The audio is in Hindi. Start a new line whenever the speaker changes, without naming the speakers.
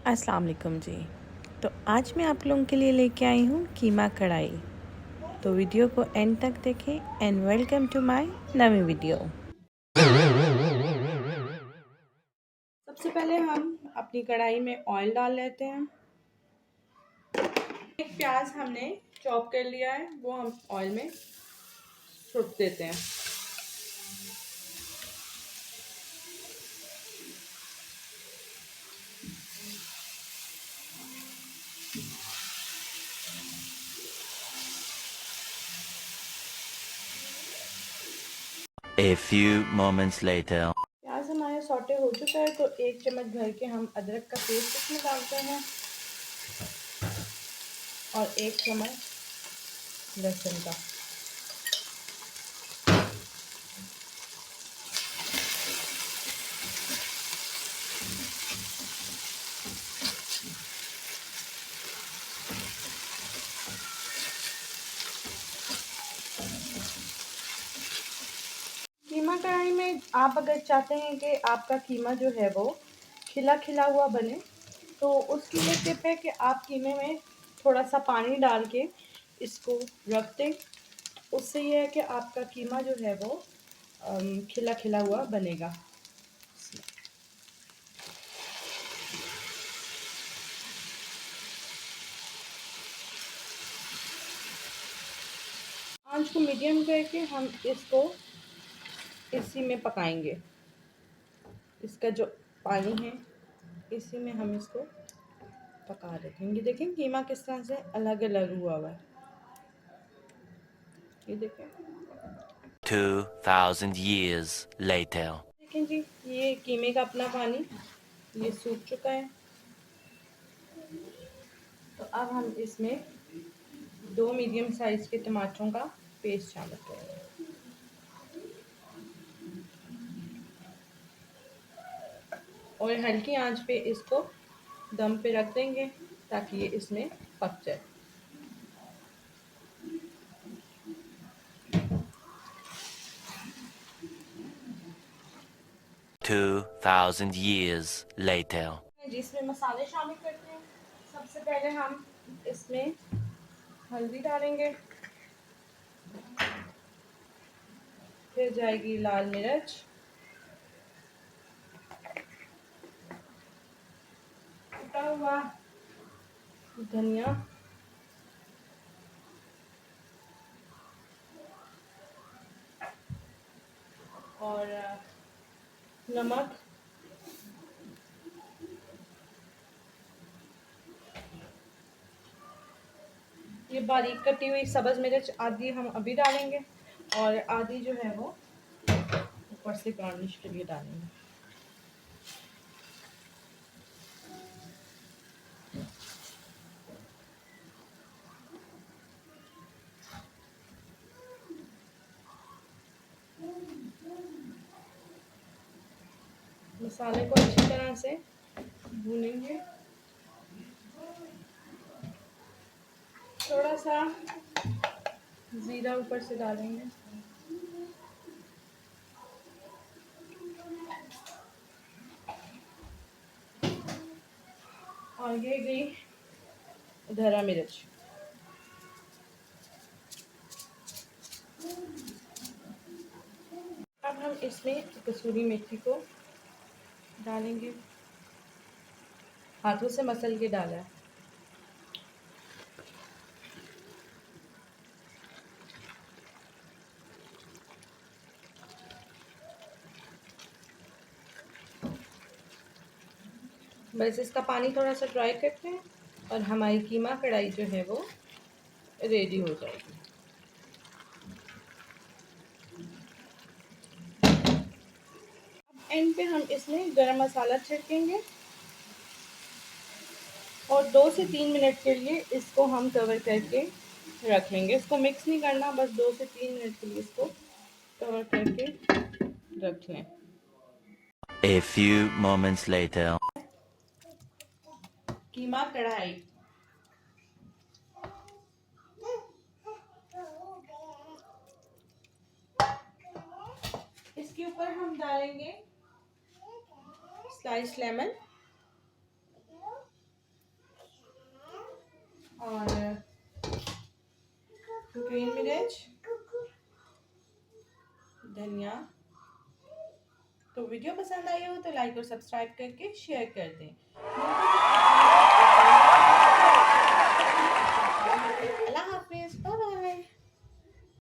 अस्सलाम वालेकुम जी। तो आज मैं आप लोगों के लिए लेके आई हूँ कीमा कढ़ाई। तो वीडियो को एंड तक देखें एंड वेलकम टू माय नवी वीडियो। सबसे पहले हम अपनी कढ़ाई में ऑयल डाल लेते हैं। एक प्याज हमने चॉप कर लिया है, वो हम ऑयल में सुट देते हैं।
A few moments later.
प्याज हमारे सौटे हो चुका है, तो 1 चम्मच भर के हम अदरक का पेस्ट इसमें डालते हैं और 1 चम्मच लहसुन का। कीमा कढ़ाई में आप अगर चाहते हैं कि आपका कीमा जो है वो खिला खिला हुआ बने, तो उसकी ये टिप है कि आप कीमे में थोड़ा सा पानी डाल के इसको रख दें। उससे ये है कि आपका कीमा जो है वो खिला खिला हुआ बनेगा। आंच को मीडियम करके हम इसको इसी में पकाएंगे। इसका जो पानी है इसी में हम इसको पका रखेंगे। देखें कीमा किस तरह से अलग अलग हुआ है, ये देखें।
2000 years later.
देखें जी, ये कीमे का अपना पानी ये सूख चुका है। तो अब हम इसमें 2 मीडियम साइज के टमाटरों का पेस्ट शामिल करेंगे। और हल्की आंच पे इसको दम पे रख देंगे ताकि ये इसमें पक जाए।
Two thousand years later.
जिसमें मसाले शामिल करते हैं। सबसे पहले हम इसमें हल्दी डालेंगे, फिर जाएगी लाल मिर्च, कुटा हुआ धनिया, और नमक, ये बारीक कटी हुई सब्ज़ मिर्च आधी हम अभी डालेंगे और आधी जो है वो ऊपर से गार्निश के लिए डालेंगे। मसाले को अच्छी तरह से भूनेंगे। थोड़ा सा ज़ीरा ऊपर से डालेंगे। और ये गई धरा मिर्च। अब हम इसमें कसूरी मेथी को डालेंगे। हाथों से मसल के डाला है। बस इसका पानी थोड़ा सा ड्राई करते हैं और हमारी कीमा कढ़ाई जो है वो रेडी हो जाएगी। एंड पे हम इसमें गरम मसाला छिड़केंगे और 2 से 3 मिनट के लिए इसको हम कवर करके रख लेंगे। इसको मिक्स नहीं करना, बस 2 से 3 मिनट के लिए इसको कवर करके रख लें।
A few moments later.
कीमा कढ़ाई इसके ऊपर हम डालेंगे स्लाइस लेमन ग्रीन मिर्च, धनिया। तो वीडियो पसंद आई हो तो लाइक और सब्सक्राइब करके शेयर कर दें। मिलते